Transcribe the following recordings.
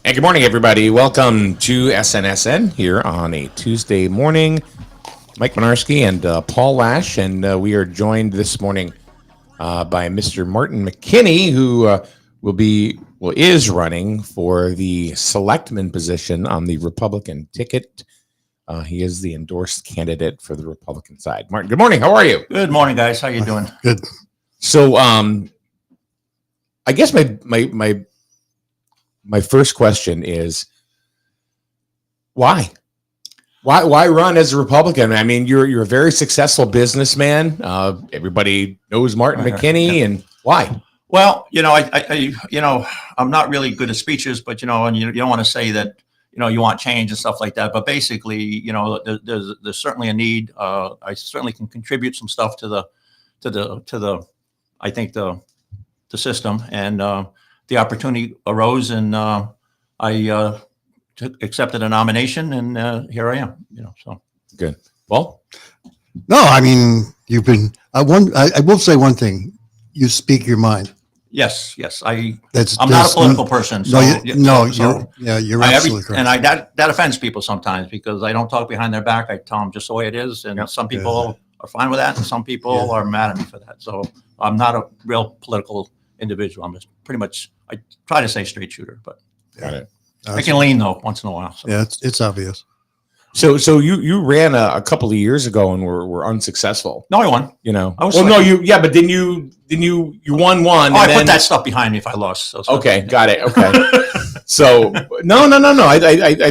Hey, good morning, everybody. Welcome to SNSN here on a Tuesday morning. Mike Minarski and Paul Lash, and we are joined this morning by Mr. Martin McKinney, who is running for the Selectman position on the Republican ticket. He is the endorsed candidate for the Republican side. Martin, good morning. How are you? Good morning, guys. How you doing? Good. So, I guess my first question is why? Why run as a Republican? I mean, you're a very successful businessman. Everybody knows Martin McKinney, and why? Well, I'm not really good at speeches, but and you don't want to say that you want change and stuff like that. But basically, there's certainly a need. I certainly can contribute some stuff to the I think the system, and the opportunity arose, and I accepted a nomination, and here I am. So good. Well, no, I mean, you've been. I will say one thing. You speak your mind. Yes. I'm not a political person. So, you're absolutely correct. And that offends people sometimes because I don't talk behind their back. I tell them just the way it is, and some people are fine with that, and some people are mad at me for that. So I'm not a real political individual. I'm just pretty much. I try to say straight shooter, but got it. I can lean though once in a while. So. Yeah, it's obvious. So you ran a couple of years ago and were unsuccessful. No, I won. But then you won one. I put that stuff behind me if I lost. So okay, got it. Okay. So no. I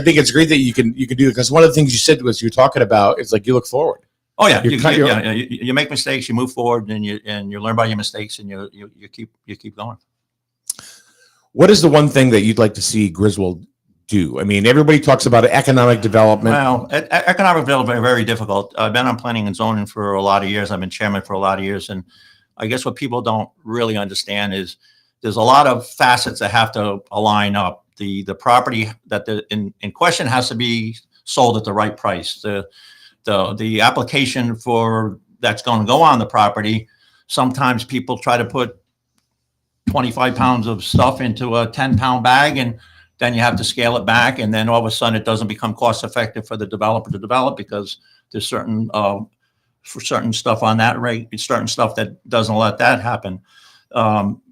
think it's great that you can do it, because one of the things you said was you're talking about is like you look forward. Oh yeah, you make mistakes, you move forward, and you learn by your mistakes, and you keep going. What is the one thing that you'd like to see Griswold do? I mean, everybody talks about economic development. Well, economic development is very difficult. I've been on planning and zoning for a lot of years. I've been chairman for a lot of years. And I guess what people don't really understand is there's a lot of facets that have to align up. The property that in question has to be sold at the right price. The application for that's going to go on the property, sometimes people try to put 25 pounds of stuff into a 10-pound bag, and then you have to scale it back, and then all of a sudden it doesn't become cost effective for the developer to develop because there's certain stuff on that rate, certain stuff that doesn't let that happen.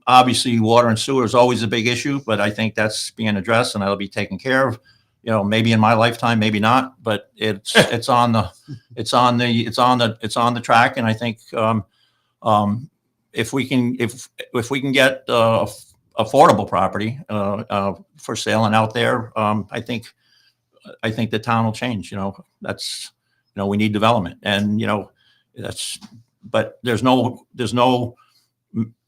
Obviously, water and sewer is always a big issue, but I think that's being addressed and that'll be taken care of. Maybe in my lifetime, maybe not, but it's on the track, and I think if we can get affordable property for sale and out there, I think the town will change. That's we need development, and but there's no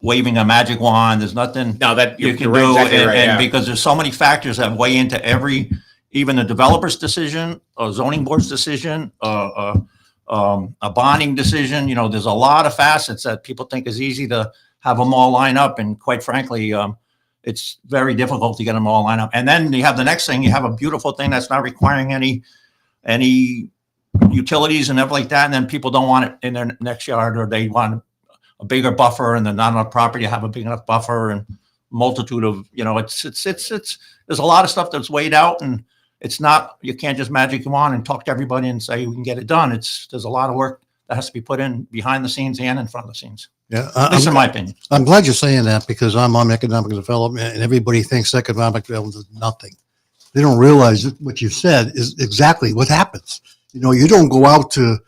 waving a magic wand. There's nothing that you can do, exactly and because there's so many factors that weigh into even a developer's decision, a zoning board's decision, a bonding decision. There's a lot of facets that people think is easy to have them all line up, and quite frankly, it's very difficult to get them all lined up. And then you have the next thing. You have a beautiful thing that's not requiring any utilities and everything like that, and then people don't want it in their next yard, or they want a bigger buffer, and then not enough property to have a big enough buffer, and multitude of it's there's a lot of stuff that's weighed out, and it's not, you can't just magic them on and talk to everybody and say we can get it done. There's a lot of work that has to be put in behind the scenes and in front of the scenes. Yeah, that's in my opinion. I'm glad you're saying that, because I'm on economic development, and everybody thinks economic development is nothing. They don't realize that what you said is exactly what happens. You don't go out to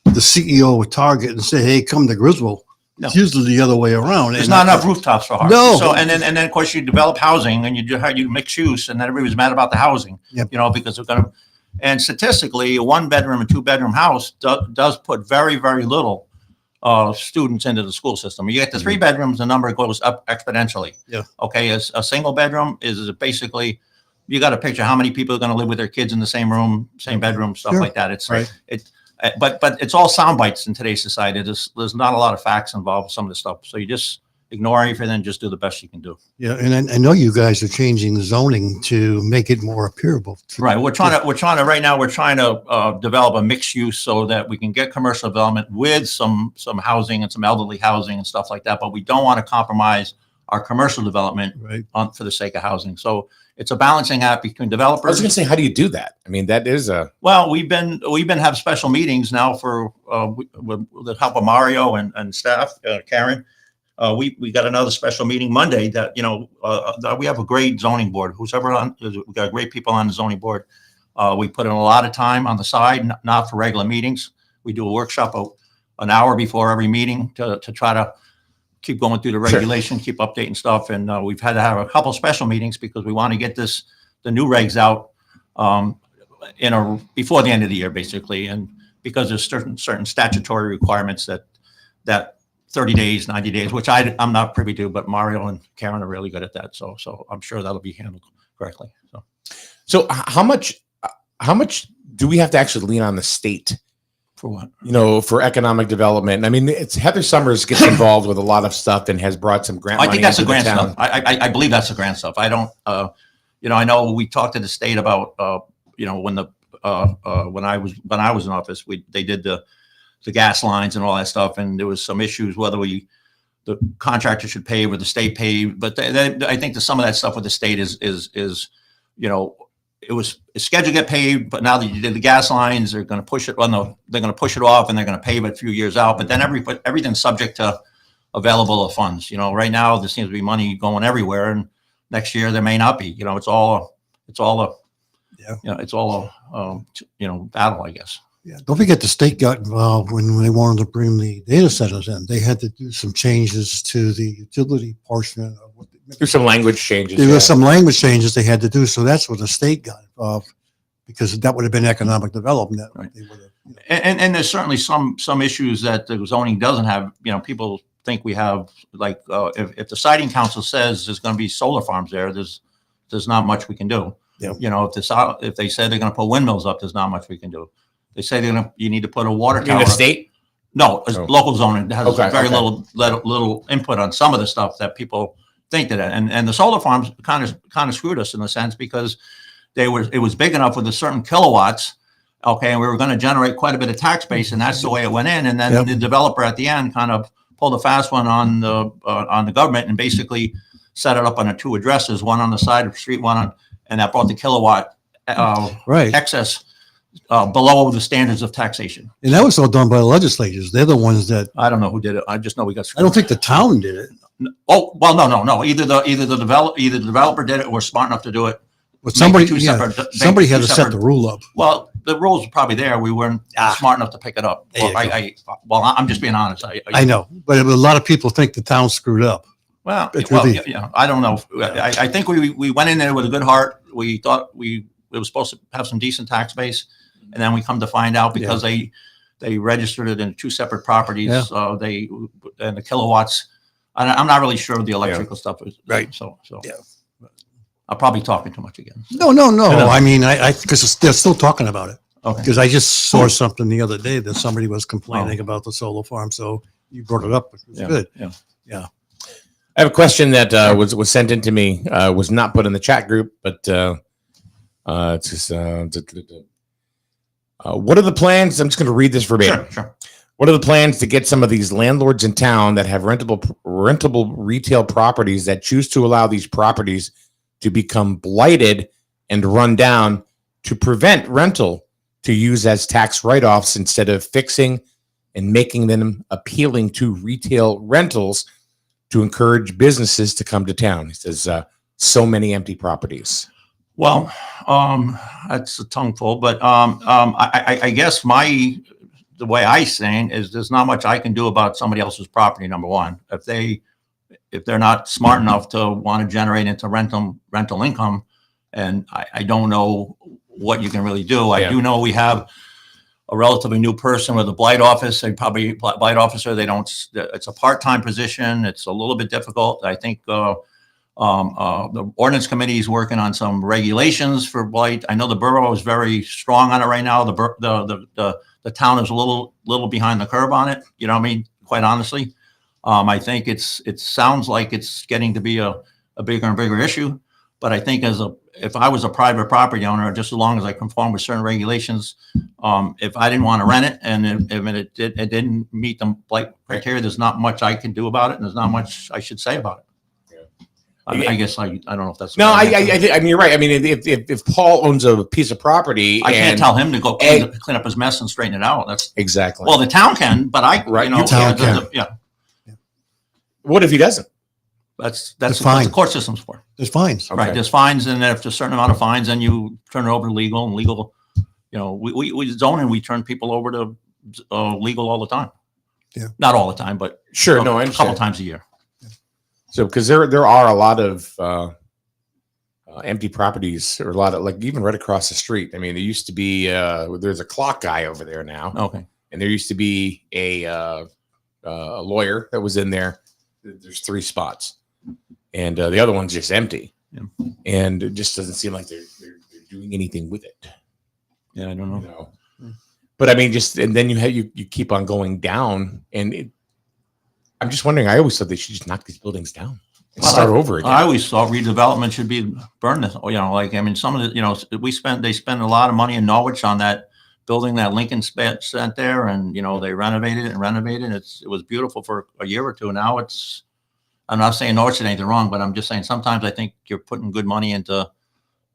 the CEO of Target and say, "Hey, come to Griswold." No. It's usually the other way around. There's not enough rooftops for Harvard. No. So and then of course you develop housing, and you mix use, and then everybody's mad about the housing. Yep. Because they're going to. And statistically, a 1-bedroom and 2-bedroom house does put very, very little students into the school system. You get to 3 bedrooms, the number goes up exponentially. Yeah. Okay. A single bedroom is basically, you got to picture how many people are going to live with their kids in the same room, same bedroom, stuff like that. It's right. But it's all sound bites in today's society. There's not a lot of facts involved with some of the stuff. So you just ignore everything and just do the best you can do. Yeah, and I know you guys are changing zoning to make it more appealable. Right. We're trying to develop a mixed use so that we can get commercial development with some housing and some elderly housing and stuff like that. But we don't want to compromise our commercial development Right. for the sake of housing. So it's a balancing act between I was developers. going to say, how do you do that? I mean, that is a Well, we've been have special meetings now for with the help of Mario and staff, Karen. We got another special meeting Monday that, that we have a great zoning board. Who's ever on, we got great people on the zoning board. We put in a lot of time on the side, not for regular meetings. We do a workshop an hour before every meeting to try to keep going through the regulation, keep updating stuff. And we've had to have a couple special meetings because we want to get the new regs out before the end of the year, basically. And because there's certain statutory requirements that 30 days, 90 days, which I'm not privy to, but Mario and Karen are really good at that. So I'm sure that'll be handled correctly. So how much do we have to actually lean on the state? For what? For economic development. I mean, it's Heather Summers gets involved with a lot of stuff and has brought some grant money. I think that's the into grant town. stuff. I believe that's the grant stuff. I don't, I know we talked to the state about, when I was in office, they did the gas lines and all that stuff. And there was some issues whether the contractor should pay or the state pay. But I think that some of that stuff with the state is it was scheduled to get paid, but now that you did the gas lines, they're going to push it. Well, no, they're going to push it off and they're going to pay it a few years out. But then everything's subject to available funds. Right now there seems to be money going everywhere, and next year there may not be. It's all a battle, I guess. Yeah. Don't forget the state got involved when they wanted to bring the data centers in. They had to do some changes to the utility portion of what There's some language changes. there were some language changes they had to do. So that's where the state got involved, because that would have been economic development. Right. They would have, And there's certainly some issues that the zoning doesn't have. People think we have, like, if the siting council says there's going to be solar farms there, there's not much we can do. Yeah. If they say they're going to put windmills up, there's not much we can do. They say you need to put a water In tower. the state? No, it's Oh. local zoning. It has Okay, very okay. little input on some of the stuff that people think that. And the solar farms kind of screwed us in a sense, because it was big enough with a certain kilowatts. Okay, and we were going to generate quite a bit of tax base, and that's the way it went in. And then Yep. the developer at the end kind of pulled a fast one on the government and basically set it up on 2 addresses, one on the side of the street, and that brought the kilowatt right. excess below the standards of taxation. And that was all done by the legislatures. They're the ones that, I don't know who did it. I just know we got screwed. I don't think the town did it. Oh, well, no. Either the developer did it or was smart enough to do it. But somebody, two yeah, separate- somebody had two to set separate- the rule up. Well, the rules were probably there. We weren't smart enough to pick it up. There you Well, I'm just being honest. I know, but a lot of people think the town screwed up. Well, It's well, really- I don't know. I think we went in there with a good heart. We thought it was supposed to have some decent tax base, and then we come to find out because they registered it in 2 separate properties. Yeah. And the kilowatts. I'm not really sure of the electrical stuff. Right. So Yeah. I'm probably talking too much again. No. I mean, because they're still talking about it. Okay. Because I just saw something the other day that somebody was complaining about the solar farm. So you brought it up, which was good. Yeah. I have a question that was sent in to me, was not put in the chat group, but it's just, what are the plans? I'm just going to read this verbatim. Sure. What are the plans to get some of these landlords in town that have rentable retail properties that choose to allow these properties to become blighted and run down to prevent rental to use as tax write-offs instead of fixing and making them appealing to retail rentals to encourage businesses to come to town? He says, so many empty properties. Well, that's a tongue-full, but I guess the way I saying is there's not much I can do about somebody else's property. Number one, if they're not smart enough to want to generate into rental income, and I don't know what you can really do. I do know we have a relatively new person with a blight office. They probably blight officer. It's a part-time position. It's a little bit difficult. I think the ordinance committee is working on some regulations for blight. I know the borough is very strong on it right now. The town is a little behind the curve on it. You know what I mean? Quite honestly, I think it sounds like it's getting to be a bigger and bigger issue. But I think if I was a private property owner, just as long as I conform with certain regulations, if I didn't want to rent it and if it didn't meet the blight criteria, there's not much I can do about it, and there's not much I should say about it. I guess I don't know if that's. No, I mean, you're right. I mean, if Paul owns a piece of property, I can't tell him to go clean up his mess and straighten it out. That's exactly. well, the town can, but Right, you know, the town can. yeah. What if he doesn't? That's fine. what the court system's for. There's fines. Okay. Right. There's fines, and if there's a certain amount of fines, then you turn it over to legal, and legal, you know, we zoning, we turn people over to legal all the time. Yeah. Not all the time, but Sure. No, I a understand. couple times a year. So, because there are a lot of empty properties, or a lot of, like, even right across the street. I mean, there used to be there's a clock guy over there now, Okay. and there used to be a lawyer that was in there. There's 3 spots, and the other one's just empty, and it just doesn't seem like they're doing anything with it. Yeah, I don't know. You know? But I mean, just, and then you keep on going down, and I'm just wondering. I always thought they should just knock these buildings down and start over again. I always thought redevelopment should be burn this. You know, like, I mean, some of the, you know, they spend a lot of money in Norwich on that building that Lincoln spent there, and you know, they renovated it and renovated it. It was beautiful for a year or two. Now it's, I'm not saying Norwich did anything wrong, but I'm just saying sometimes I think you're putting good money into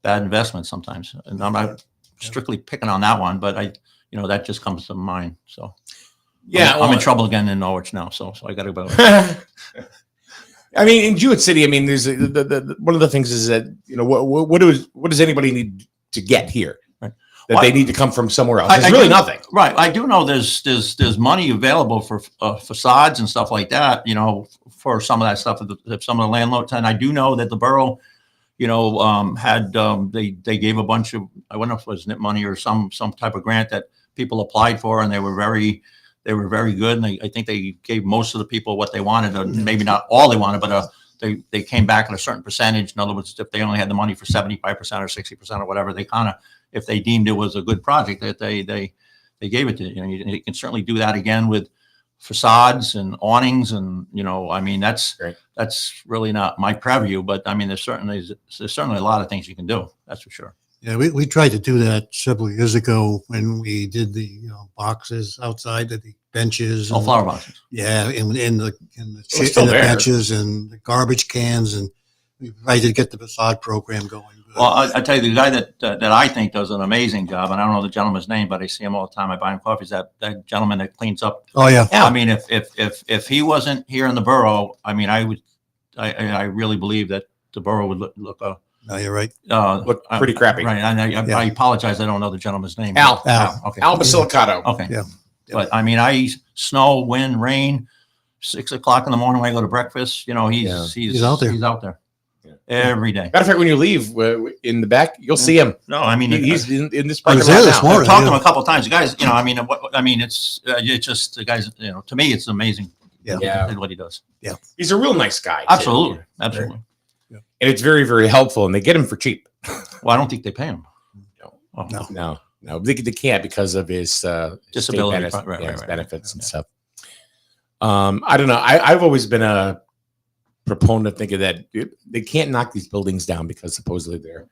bad investments sometimes, and I'm not strictly picking on that one, but you know, that just comes to mind. So Yeah, I'm in trouble again in Norwich now, so I got to go. I mean, in Jewett City, I mean, there's the one of the things is that, you know, what does anybody need to get here? Right. That they need to come from somewhere else. There's I really do- nothing. Right. I do know there's money available for facades and stuff like that, you know, for some of that stuff, if some of the landlords. And I do know that the borough, you know, had they gave a bunch of, I wonder if it was NIP money or some type of grant that people applied for, and they were very good. And I think they gave most of the people what they wanted, or maybe not all they wanted, but they came back at a certain percentage. In other words, if they only had the money for 75% or 60% or whatever, they kind of, if they deemed it was a good project, that they gave it to you. Know, you can certainly do that again with facades and awnings, and you know, I mean, that's really not my purview, but I mean, there's certainly a lot of things you can do. That's for sure. Yeah, we tried to do that several years ago when we did the boxes outside, the benches. All flower boxes. Yeah, in the still there. benches and the garbage cans, and we tried to get the facade program going. Well, I tell you, the guy that I think does an amazing job, and I don't know the gentleman's name, but I see him all the time. I buy him coffee. Is that gentleman that cleans up? Oh yeah. I mean, if he wasn't here in the borough, I mean, I really believe that the borough would look No, you're right. Look pretty crappy. Right. I apologize. I don't know the gentleman's name. Al. Okay. Al Basilicato. Okay. Yeah. But I mean, snow, wind, rain, 6 o'clock in the morning when I go to breakfast, you know, he's out there. He's out there Yeah. every day. Matter of fact, when you leave in the back, you'll see him. No, I mean, He's in this I was parking there lot this now. morning. I've talked to him a couple of times. The guys, you know, I mean, it's just the guys, you know, to me, it's amazing. Yeah. What he does. He's a real nice guy. too. Absolutely. Absolutely. And it's very, very helpful, and they get him for cheap. Well, I don't think they pay him. No. No, they can't because of his Disability, state right, his right. benefits and stuff. I don't know. I've always been a proponent of thinking that they can't knock these buildings down because supposedly they're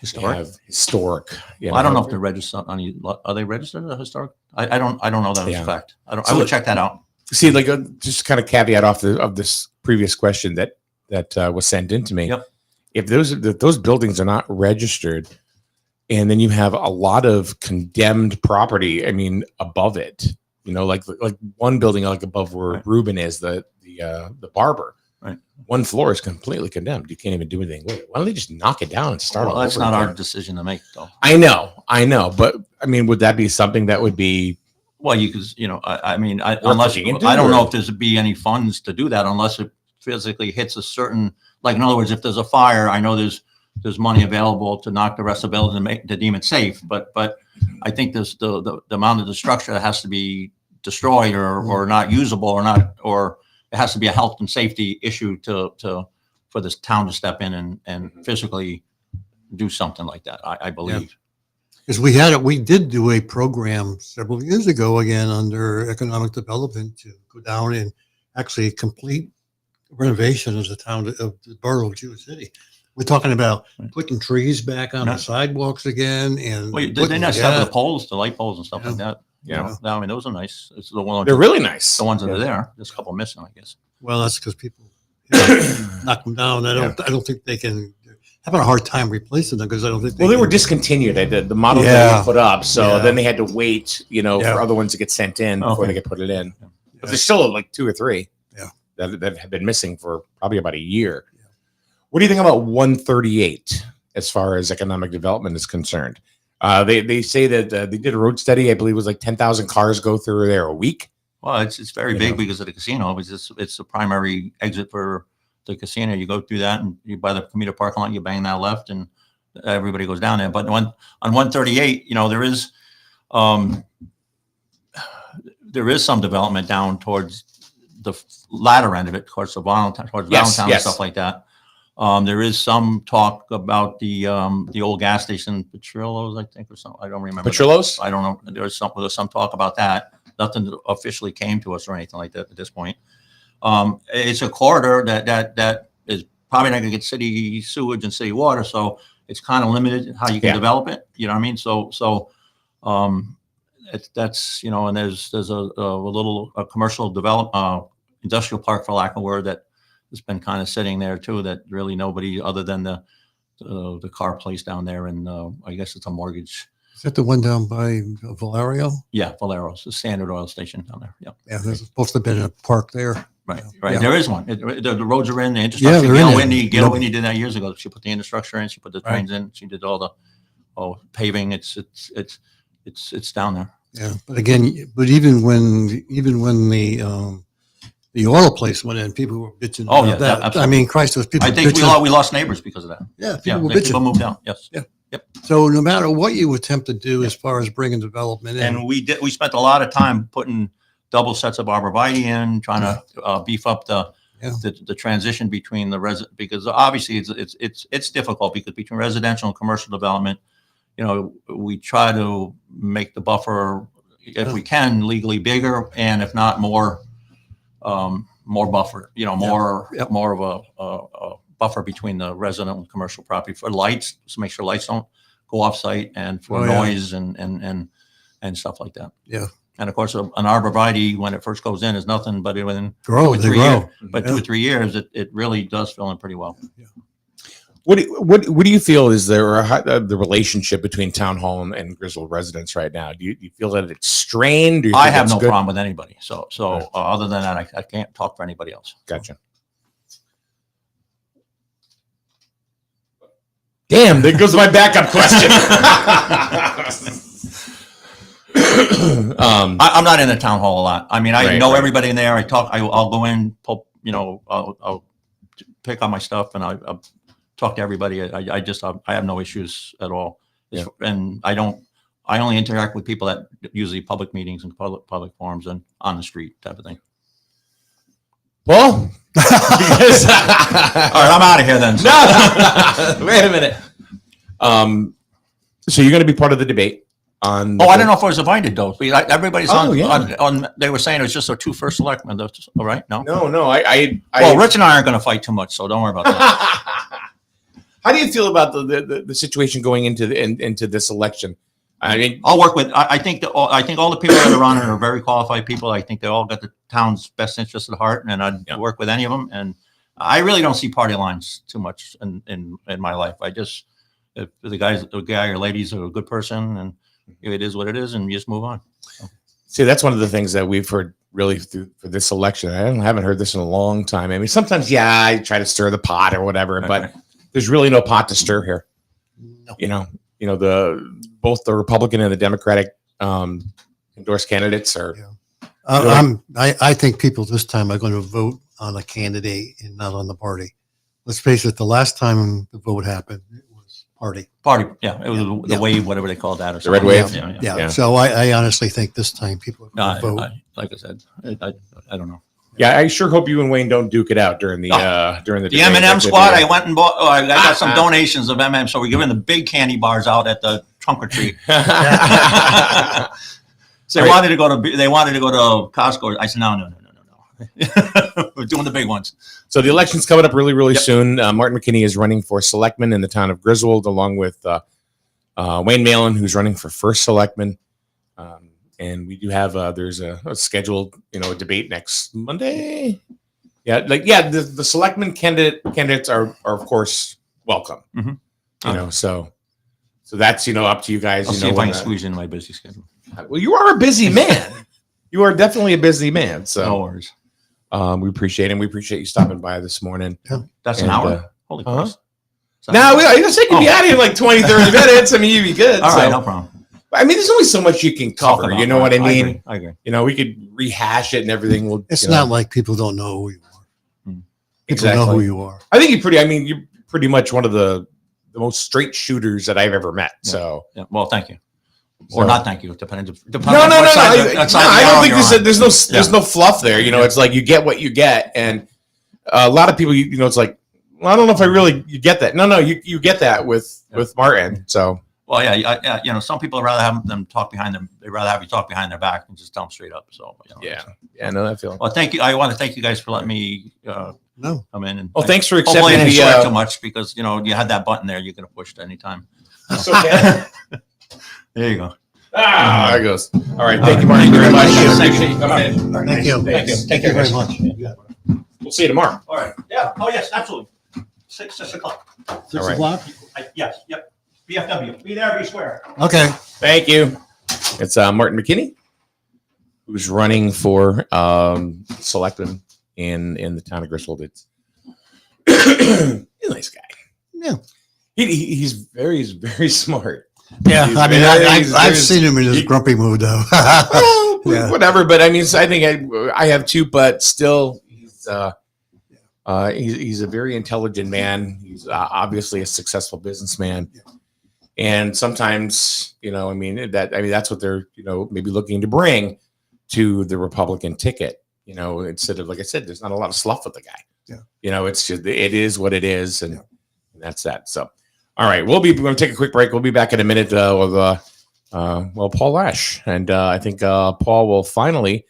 Historic. historic. You Well, I don't know know? if they're registered on you. Are they registered as historic? I don't know that as Yeah. a fact. I So would check that out. See, like, just kind of caveat off of this previous question that was sent in to me. Yep. If those buildings are not registered, and then you have a lot of condemned property, I mean, above it, you know, like one building like above where Right. Reuben is, the barber. Right. One floor is completely condemned. You can't even do anything with it. Why don't they just knock it down and start Well, all that's over not again? our decision to make, though. I know, but I mean, would that be something that would be? Well, you could, you know, I mean, Worth unless looking into, I don't or- know if there's be any funds to do that unless it physically hits a certain, like, in other words, if there's a fire, I know there's money available to knock the rest of the building to deem it safe. But I think there's the amount of the structure that has to be destroyed or not usable or it has to be a health and safety issue for this town to step in and physically do something like that. I believe. Because we did do a program several years ago, again, under economic development, to go down and actually complete renovation of of the borough of Jewett City. We're talking about putting trees back on the sidewalks again, and Well, did they not set up the poles, the light poles and stuff like that? Yeah. No, I mean, those are nice. It's the ones. They're really nice. The ones that are there. There's a couple missing, I guess. Well, that's because people knock them down. I don't think they can. Having a hard time replacing them because I don't think. Well, they were discontinued. The model that they put up, so then they had to wait, for other ones to get sent in before they could put it in. But there's still like 2 or 3 that have been missing for probably about a year. Yeah. What do you think about 138 as far as economic development is concerned? They say that they did a road study. I believe it was like 10,000 cars go through there a week. Well, it's very big because of the casino. It's the primary exit for the casino. You go through that and you buy the commuter parking lot, you bang that left and everybody goes down there. But on 138, there is some development down towards the latter end of it, towards Valentine and stuff like that. There is some talk about the old gas station, Petrillo's, I think, or something. I don't remember. Petrillo's? I don't know. There's some talk about that. Nothing officially came to us or anything like that at this point. It's a corridor that is probably not going to get city sewage and city water, so it's kind of limited how you can develop it. You know what I mean? So that's and there's a little commercial industrial park, for lack of a word, that has been kind of sitting there too. That really nobody other than the car place down there, and I guess it's a mortgage. Is that the one down by Valerio? Yeah, Valero's, the Standard Oil station down there. Yeah. Yeah, there's supposed to have been a park there. Right. Yeah. There is one. The roads are in, the infrastructure. Gail Whitney did that years ago. She put the infrastructure in, she put the trains in, she did all the paving. It's down there. Yeah, but again, even when the oil place went in, people were bitching about that. Absolutely. I mean, Christ, those people. I think we lost neighbors because of that. Yeah, people moved out. Yes. Yeah. Yep. So no matter what you attempt to do as far as bringing development in, and we spent a lot of time putting double sets of arborvitae in, trying to beef up the transition between the resident, because obviously it's difficult because between residential and commercial development, we try to make the buffer, if we can, legally bigger, and if not more buffer, more of a buffer between the resident and commercial property for lights, to make sure lights don't go off site, and for noise and stuff like that. Yeah. And of course, an arborvitae, when it first goes in, is nothing, but within 2 grow. or 3 years, it really does fill in pretty well. Yeah. What do you feel is the relationship between Town Hall and Griswold residents right now? Do you feel that it's strained? I have no problem with anybody. So other than that, I can't talk for anybody else. Gotcha. Damn, there goes my backup question. I'm not in the town hall a lot. I mean, I know everybody in there. I'll go in, I'll pick on my stuff, and I'll talk to everybody. I have no issues at all. Yeah. And I only interact with people at usually public meetings and public forums and on the street type of thing. Well, all right, I'm out of here then. So. No, wait a minute. So you're going to be part of the debate on? I don't know if I was invited though. Everybody's on. They were saying it was just our 2 first selectmen. All right, no. Well, Rich and I aren't going to fight too much, so don't worry about that. How do you feel about the situation going into this election? I mean, I'll work with. I think all the people that are on it are very qualified people. I think they all got the town's best interest at heart, and I'd work with any of them. And I really don't see party lines too much in my life. I just, if the guy or ladies are a good person, and it is what it is, and you just move on. So. See, that's one of the things that we've heard really for this election. I haven't heard this in a long time. I mean, sometimes, I try to stir the pot or whatever, but there's really no pot to stir here. No. Both the Republican and the Democratic endorsed candidates are. Yeah. I think people this time are going to vote on a candidate and not on the party. Let's face it. The last time the vote happened, it was party. Yeah, it was the wave, whatever they called that, or the red wave. Yeah. So I honestly think this time people are going to vote. Like I said, I don't know. Yeah, I sure hope you and Wayne don't duke it out during the M&M squad. I went and bought. I got some donations of M&M, so we're giving the big candy bars out at the trunk or treat. So they wanted to go to Costco. I said no. We're doing the big ones. So the election's coming up really soon. Martin McKinney is running for selectman in the town of Griswold, along with Wayne Malin, who's running for first selectman. And we do have there's a scheduled a debate next Monday. Yeah, the selectmen candidates are of course welcome. Mhm. You know, so that's up to you guys. I'll You see know, if I when, can squeeze in my busy schedule. well, you are a busy man. You are definitely a busy man. So No worries. we appreciate it. And we appreciate you stopping by this morning. That's an And, hour. Holy uh-huh. Christ. No, I was thinking be out of here in like 20, 30 minutes. I mean, you'd be good. All right, so. no problem. I mean, there's only so much you can Talk cover. about, You know what I right. mean? I agree. We could rehash it and everything. It's not like people don't know who you are. People exactly know who you are. I think you're pretty much one of the most straight shooters that I've ever met. Yeah. So, Yeah. Well, thank you. So- Or not thank you. Depends no. on what side of- what side of I the don't aisle think you're on. there's no fluff there. It's like you get what you get, and a lot of people, it's like, well, I don't know if you get that. No, you get that with Martin. So, Well, yeah. Some people rather have them talk behind them. They rather have you talk behind their back and just tell them straight up. So, yeah, no, that feeling. Well, thank you. I want to thank you guys for letting me No. come in. And Well, thanks for hopefully I accepting didn't swear too the. much because you had that button there. You could have pushed anytime. It's okay. There you go. There it goes. All right, thank you, Martin, very much. Appreciate you coming in. Thank you. Thanks. Thank you very much. We'll see you tomorrow. All right. Yeah. Oh yes, absolutely. 6 o'clock. 6 All right. o'clock? Yes. Yep. BFW. Be there. Be square. Okay. Thank you. It's Martin McKinney, who's running for selectman in the town of Griswold. It's he's a nice guy. Yeah. He's very smart. Yeah. He's I mean, very- I've seen him in his grumpy mood, though. Well, Yeah. whatever. But I mean, I think I have two, but still, he's a very intelligent man. He's obviously a successful businessman. Yeah. And sometimes, that's what they're, maybe looking to bring to the Republican ticket, instead of, like I said, there's not a lot of sluff with the guy. Yeah. It's just, it is what it is. And that's that. So, all right, we're going to take a quick break. We'll be back in a minute with, Paul Lash. And I think Paul will finally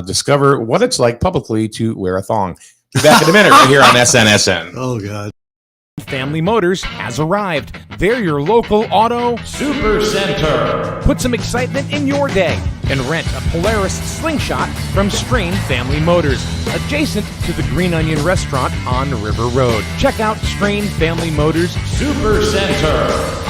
discover what it's like publicly to wear a thong. Be back in a minute right here on SNSN. Oh, God. Family Motors has arrived. They're your local auto super center. Put some excitement in your day and rent a Polaris Slingshot from Strain Family Motors, adjacent to the Green Onion Restaurant on River Road. Check out Strain Family Motors Super Center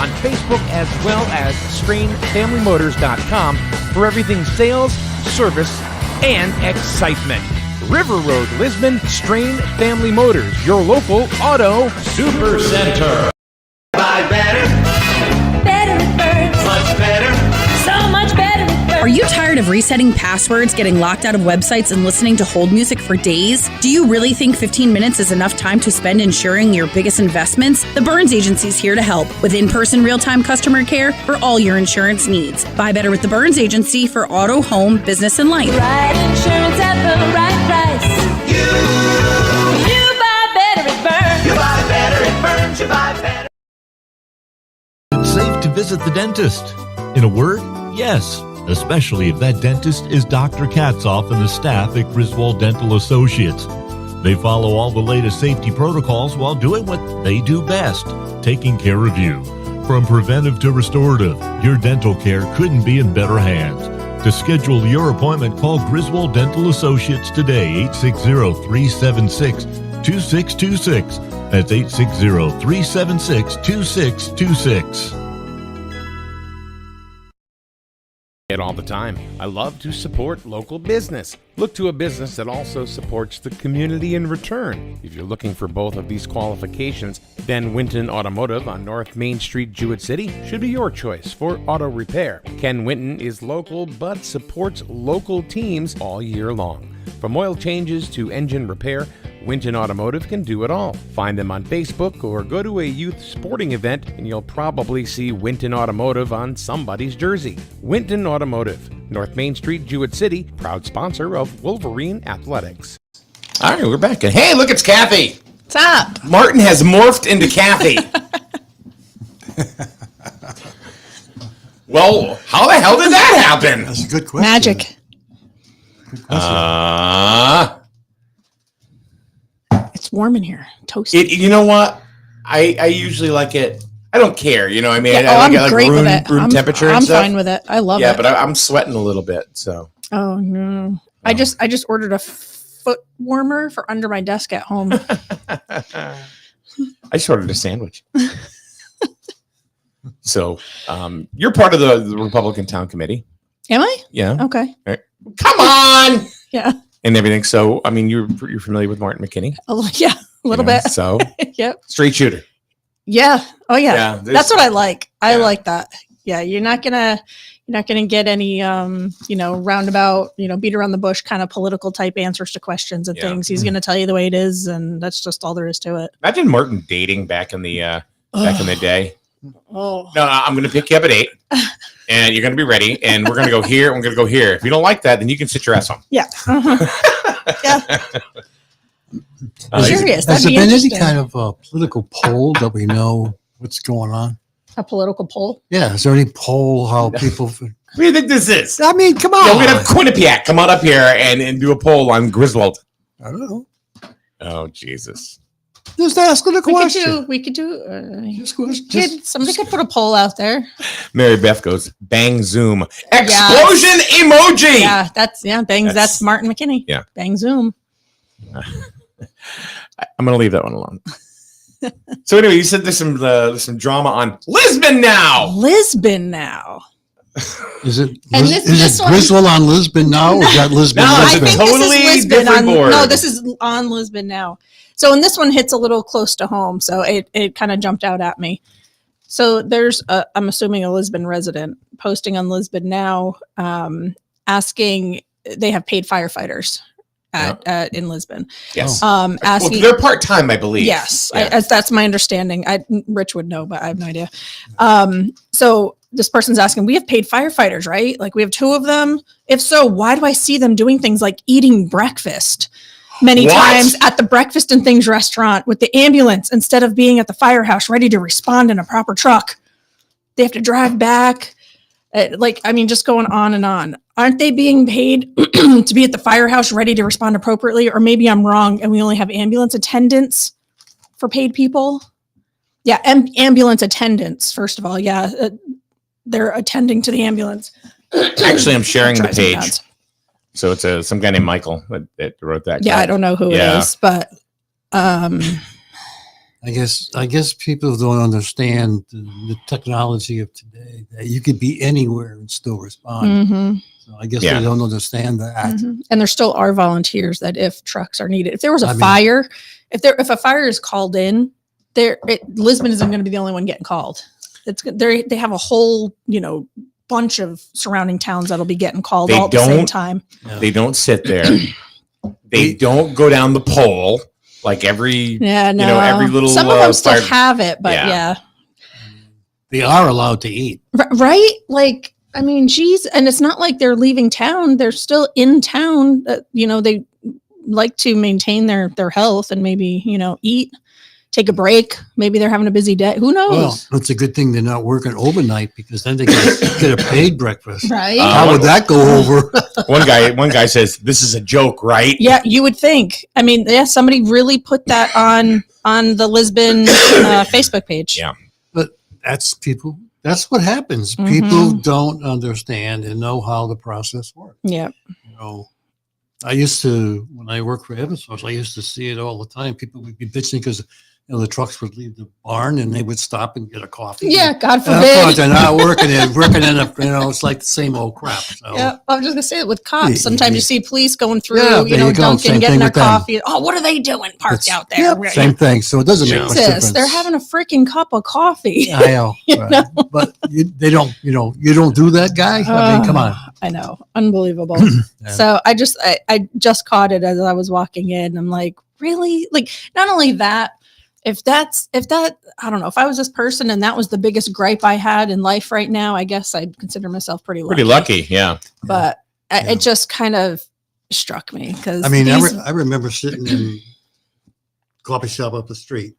on Facebook as well as strainfamilymotors.com for everything sales, service, and excitement. River Road, Lisbon, Strain Family Motors, your local auto super center. Buy better. Better it burns. Much better. So much better it burns. Are you tired of resetting passwords, getting locked out of websites, and listening to hold music for days? Do you really think 15 minutes is enough time to spend insuring your biggest investments? The Burns Agency is here to help with in-person real-time customer care for all your insurance needs. Buy better with the Burns Agency for auto, home, business, and life. Right insurance at the right price. You buy better it burns. You buy better it burns. You buy better. It's safe to visit the dentist. In a word, yes, especially if that dentist is Dr. Katzoff and the staff at Griswold Dental Associates. They follow all the latest safety protocols while doing what they do best, taking care of you. From preventive to restorative, your dental care couldn't be in better hands. To schedule your appointment, call Griswold Dental Associates today, 860-376-2626. That's 860-376-2626. It all the time. I love to support local business. Look to a business that also supports the community in return. If you're looking for both of these qualifications, then Winton Automotive on North Main Street, Jewett City should be your choice for auto repair. Ken Winton is local but supports local teams all year long. From oil changes to engine repair, Winton Automotive can do it all. Find them on Facebook or go to a youth sporting event and you'll probably see Winton Automotive on somebody's jersey. Winton Automotive, North Main Street, Jewett City, proud sponsor of Wolverine Athletics. All right, we're back. And hey, look, it's Kathy. What's up? Martin has morphed into Kathy. Well, how the hell did that happen? That's a good question. Magic. Good question. It's warm in here. Toasty. You know what? I usually like it. I don't care. You know what I mean? Yeah, I like I'm it like great room, with it. room temperature and I'm stuff. fine with it. I love Yeah, it. but I'm sweating a little bit. So Oh no. I just ordered a foot warmer for under my desk at home. I just ordered a sandwich. So you're part of the Republican Town Committee. Am I? Yeah. Okay. Come on. Yeah. And everything. So, I mean, you're familiar with Martin McKinney. Yeah, a little bit. So, Yep. straight shooter. Yeah. Oh yeah. Yeah, That's what I like. I Yeah. like that. Yeah. You're not gonna get any roundabout, beat around the bush kind of political type answers to questions and Yeah. things. He's gonna tell you the way it is, and that's just all there is to it. Imagine Martin dating back in the day. Oh. No, I'm going to pick you up at 8, and you're going to be ready, and we're going to go here, and we're going to go here. If you don't like that, then you can sit your ass home. Yeah. Yeah. I'm curious. Has That'd there be been any interesting. kind of political poll that we know what's going on? A political poll? Yeah, is there any poll how people? What do you think this is? I mean, come Yeah, on. we're going to have Quinnipiac come on up here and do a poll on Griswold. I don't know. Oh, Jesus. Just asking the question. We could do. Somebody Just- could put a poll out there. Mary Beth goes, bang Zoom. Explosion emoji. Yeah, bangs. That's Martin McKinney. Yeah. Bang Zoom. I'm going to leave that one alone. So anyway, you said there's some drama on Lisbon now. Lisbon now. Is it? And Is this it one- Griswold on Lisbon now? Or is that Lisbon? No, I it's a Lisbon? think totally this is Lisbon different board. No, this is on Lisbon now. So, and this one hits a little close to home, so it kind of jumped out at me. So there's, I'm assuming a Lisbon resident posting on Lisbon now, asking, they have paid firefighters in Lisbon. Yes. Asking, Well, they're part-time, I believe. yes, Yeah. that's my understanding. Rich would know, but I have no idea. So this person's asking, we have paid firefighters, right? Like we have 2 of them. If so, why do I see them doing things like eating breakfast many What? times at the Breakfast and Things restaurant with the ambulance instead of being at the firehouse ready to respond in a proper truck? They have to drive back. Just going on and on. Aren't they being paid to be at the firehouse ready to respond appropriately? Or maybe I'm wrong and we only have ambulance attendants for paid people? Yeah, ambulance attendants, first of all. Yeah, they're attending to the ambulance. Actually, I'm sharing the Drives me page. nuts. So it's some guy named Michael that wrote that. Yeah, I don't know who it is, but I guess people don't understand the technology of today. That you could be anywhere and still respond. mhm, So I guess Yeah. they don't understand that. mhm. And there still are volunteers that if trucks are needed, if there was a I mean- fire, if a fire is called in, Lisbon isn't going to be the only one getting called. They have a whole bunch of surrounding towns that'll be getting called They all at the same don't- time. They don't sit there. They don't go down the pole like every. Yeah, no. every little, some of them still fire- have it, but Yeah. yeah. They are allowed to eat. Right? Like, I mean, geez, and it's not like they're leaving town. They're still in town. They like to maintain their health and maybe, eat, take a break. Maybe they're having a busy day. Who knows? Well, it's a good thing they're not working overnight because then they get a paid breakfast. Right? How would that go over? One guy says, "This is a joke, right?" Yeah, you would think. I mean, yeah, somebody really put that on the Lisbon Facebook page. Yeah. But that's that's what happens. Mhm. People don't understand and know how the process works. Yeah. I used to, when I worked for Eversource, I used to see it all the time. People would be bitching because the trucks would leave the barn and they would stop and get a coffee. Yeah, God And of course, forbid. they're not working in a, it's like the same old crap. So. Yeah, I was just gonna say it with Yeah, cops. Sometimes you see police going through, Yeah, there you go. Dunkin', Same getting thing their with them. coffee. Oh, what are they doing parked It's- out there? Yep, same thing. So it doesn't make much Jesus, difference. they're having a freaking cup of coffee. I know, right. But they don't. You don't do that, guy. I mean, come on. I know, unbelievable. Yeah. So I just caught it as I was walking in. I'm like, really? Like, not only that, if that, I don't know, if I was this person and that was the biggest gripe I had in life right now, I guess I'd consider myself pretty lucky. Pretty lucky, yeah. But Yeah. it just kind of struck me because I mean, I remember sitting in a coffee shop up the street,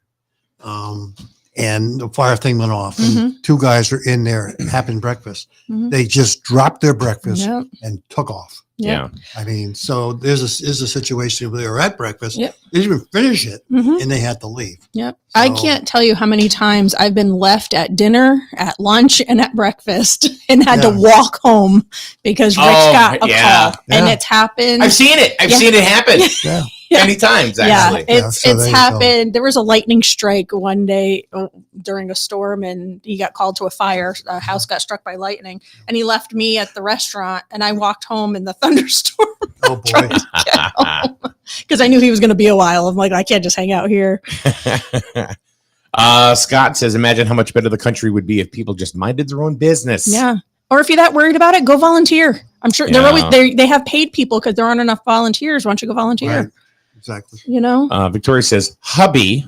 and the fire thing went off. Mm-hmm. And two guys are in there having breakfast. Mhm. They just dropped their breakfast Yep. and took off. Yeah. I mean, so is a situation where they were at breakfast. Yep. They didn't even finish it, Mhm. and they had to leave. Yep. I So- can't tell you how many times I've been left at dinner, at lunch, and at breakfast and had to Yeah. walk home because Rich Oh, got a yeah. call. And Yeah. it's happened. I've seen it. I've Yeah. seen it happen Yeah. many times, actually. Yeah, it's so there you go. happened. There was a lightning strike one day during a storm, and he got called to a fire. A house got struck by lightning, and he left me at the restaurant, and I walked home in the thunderstorm Oh boy. because I knew he was going to be a while. I'm like, I can't just hang out here. Scott says, imagine how much better the country would be if people just minded their own business. Yeah. Or if you're that worried about it, go volunteer. I'm sure they're always they have paid people because there aren't enough volunteers. Why don't you go volunteer? Right. Exactly. You know? Victoria says, hubby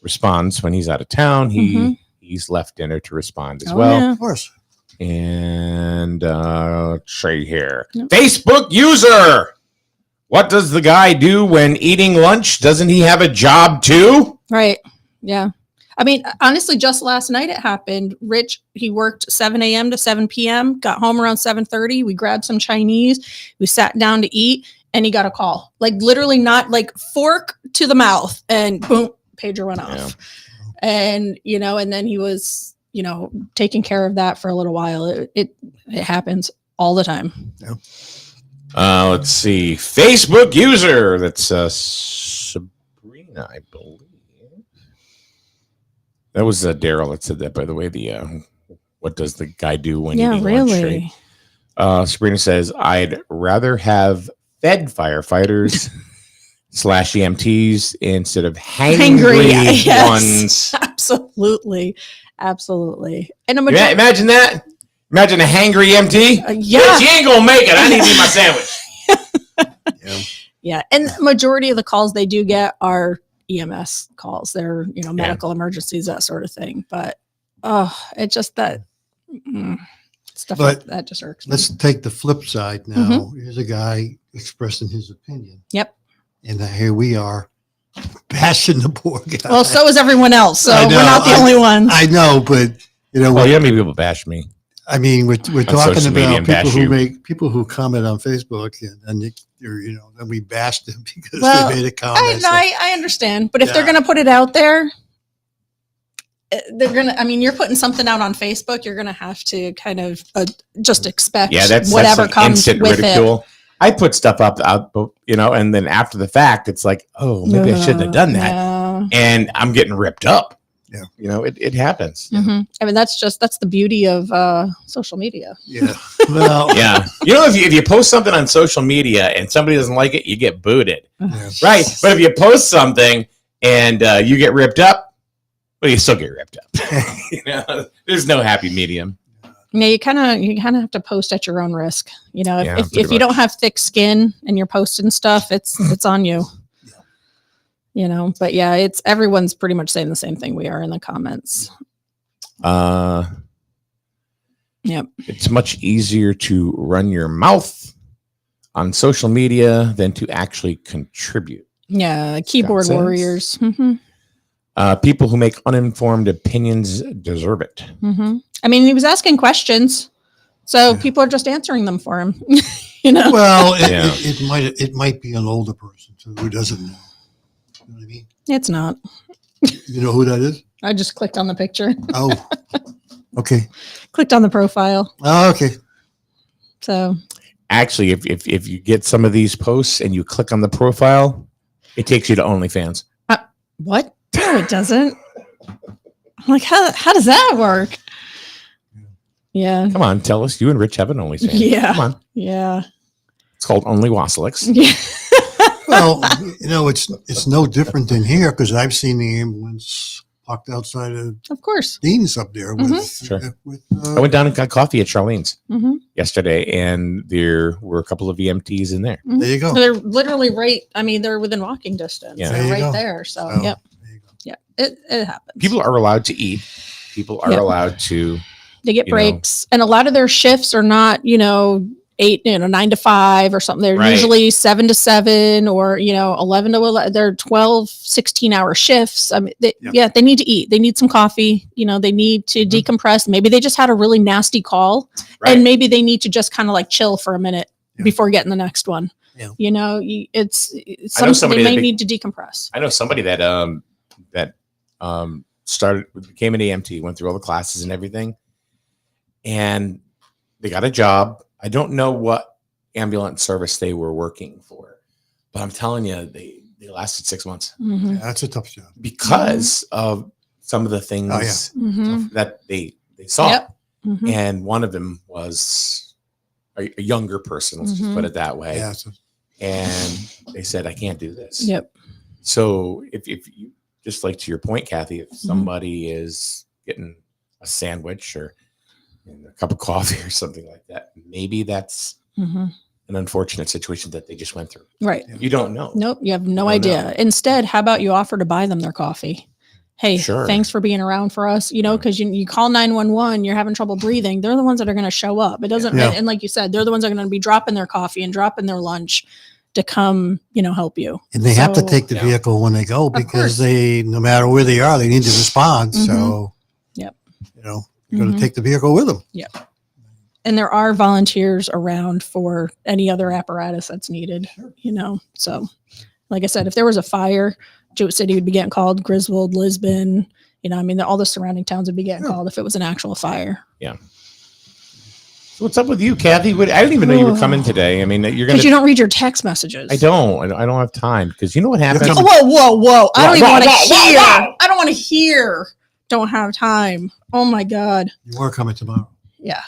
responds when he's out of town. He's left dinner to respond as Oh, well. yeah. Of course. And Trey here. Yep. Facebook user. What does the guy do when eating lunch? Doesn't he have a job too? Right. Yeah. I mean, honestly, just last night it happened. Rich, he worked 7 a.m. to 7 p.m., got home around 7:30. We grabbed some Chinese. We sat down to eat, and he got a call. Like literally not like fork to the mouth, and boom, pager went off. And, and then he was, taking care of that for a little while. It happens all the time. Let's see. Facebook user. That's Sabrina, I believe. That was Daryl that said that, by the way. The what does the guy do when Yeah, eating really. lunch? Right? Sabrina says, I'd rather have fed firefighters / EMTs instead of hangry yes. ones. Absolutely. Absolutely. And Imagine that. Imagine a hangry EMT. yeah. Bitch, you ain't gonna make it. I need to eat my sandwich. Yeah. And the majority of the calls they do get are EMS calls. They're, medical emergencies, that sort of thing. But, it's just that stuff like But that just irks me. let's take the flip side now. Here's a guy expressing his opinion. Yep. And here we are bashing the poor guy. Well, so is everyone else. So I know, we're not the only ones. I know, but Well, yeah, maybe people bash me. I mean, we're talking social media about and people who comment on Facebook, and then we bash them because Well, they made a comment. I understand. But if they're Yeah. going to put it out there, they're going to, you're putting something out on Facebook, you're going to have to kind of just expect whatever like comes instant with ridicule. I put stuff up, and then after the fact, it's like, oh, maybe I shouldn't have done that. Yeah. And I'm getting ripped up. Yeah. It happens. Mm-hmm. That's the beauty of social media. Yeah. Well, Yeah. If you post something on social media and somebody doesn't like it, you get booted. yeah. Right. But if you post something and you get ripped up, well, you still get ripped up. There's no happy medium. Yeah, you kind of have to post at your own risk. If pretty you don't much. have thick skin and you're posting stuff, it's on you. But yeah, it's everyone's pretty much saying the same thing we are in the comments. Yep. It's much easier to run your mouth on social media than to actually contribute. Yeah, keyboard Scott says. warriors. Mm-hmm. People who make uninformed opinions deserve it. Mm-hmm. He was asking questions, so people are just answering them for him. Well, Yeah. it might be an older person too who doesn't know. You know what I mean? It's not. You know who that is? I just clicked on the picture, Oh, okay. clicked on the profile. Oh, okay. So Actually, if you get some of these posts and you click on the profile, it takes you to OnlyFans. what? No, it doesn't. I'm like, how does that work? Yeah. Come on, tell us. You and Rich have an OnlyFans. Yeah. Come on. Yeah. It's called Only Wasilix. Yeah. Well, it's no different than here because I've seen the ambulance parked outside of Of course. Dean's up there with, Sure. with I went down and got coffee at Charlene's Mm-hmm. yesterday, and there were a couple of EMTs in there. there you go. They're literally right. They're within walking distance. Yeah. They're There you right go. there. So, Oh, yep. there you go. Yeah. It happens. People are allowed to eat. People are Yeah. allowed to. They get you know. breaks, and a lot of their shifts are not, 9 to 5 or something. They're Right. usually 7 to 7 or, 11 to 11. They're 12, 16-hour shifts. I mean, they need to eat. They need some coffee. They need to decompress. Maybe they just had a really nasty call Right. and maybe they need to just kind of like chill for a minute Yeah. before getting the next one. Yeah. It's I know somebody they may that need to decompress. I know somebody that became an EMT, went through all the classes and everything, and they got a job. I don't know what ambulance service they were working for, but I'm telling you, they lasted 6 months Mhm. Yeah, that's a tough job. because of some of the things Mhm. that they saw. Yep. Mhm. And one of them was a younger person, let's just Mhm. put it that way. Yeah. So, And they said, I can't do this. Yep. So if you, just like to your point, Kathy, Mm-hmm. if somebody is getting a sandwich or a cup of coffee or something like that, maybe that's Mhm. an unfortunate situation that they just went through. Right. You don't know. Nope. You have no don't idea. know. Instead, how about you offer to buy them their coffee? Hey, Sure. thanks for being around for us. Because you call 911, you're having trouble breathing. They're the ones that are going to show up. It doesn't, Yeah. and like you said, they're the ones that are going to be dropping their coffee and dropping their lunch to come, help you. and they have to So- take the Yeah. vehicle when they go course. because no matter where they are, they need to respond. Mhm. So, Yep. you got Mhm. to take the vehicle with them. And there are volunteers around for any other apparatus that's needed, So, like I said, if there was a fire, Jewett City would be getting called, Griswold, Lisbon, all the surrounding towns would be getting called if it was an actual fire. So what's up with you, Kathy? I didn't even know you were coming today. I mean, you're going Because you don't read your text messages. I don't have time because you know what happens? coming- Whoa. I don't even Whoa, want to whoa, whoa, hear. whoa. I don't want to hear. Don't have time. Oh my God. You are coming tomorrow. Yeah.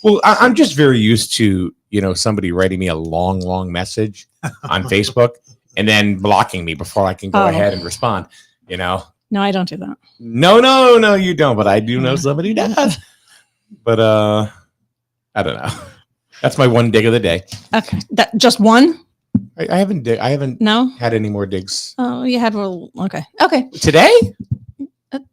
Well, I'm just very used to, somebody writing me a long message on Facebook and then blocking me before I can go Oh. ahead and respond, No, I don't do that. No, you don't. But I do know somebody who does. But I don't know. That's my one dig of the day. Okay. That just one? I haven't No? had any more digs Oh, you had one. Okay. Okay. today.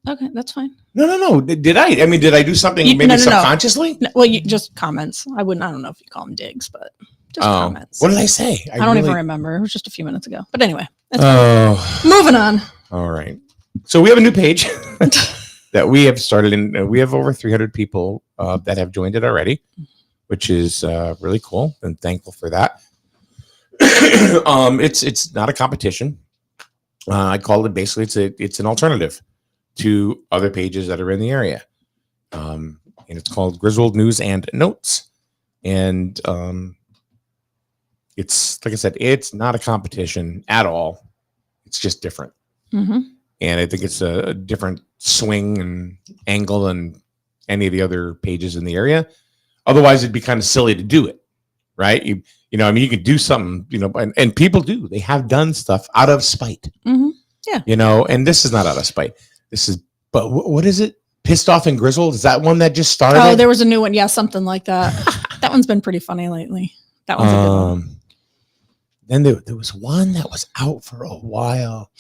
Okay. That's fine. No. Did I? I mean, did I do something maybe No. subconsciously? No, well, you just comments. I don't know if you call them digs, but just comments. What did I say? I don't even remember. It was just a few minutes ago. But anyway, that's Oh, moving on. all right. So we have a new page that we have started, and we have over 300 people that have joined it already, which is really cool. And thankful for that. It's not a competition. I call it basically it's an alternative to other pages that are in the area, and it's called Griswold News and Notes, and it's like I said, it's not a competition at all. It's just different. Mm-hmm. And I think it's a different swing and angle than any of the other pages in the area. Otherwise, it'd be kind of silly to do it, right? You could do something, and people do. They have done stuff out of spite. Mm-hmm. Yeah. And this is not out of spite. This is, but what is it? Pissed Off and Griswold? Is that one that just started? Oh, there was a new one. Yeah, something like that. That one's been pretty funny lately. That one's a good one. Then there was one that was out for a while.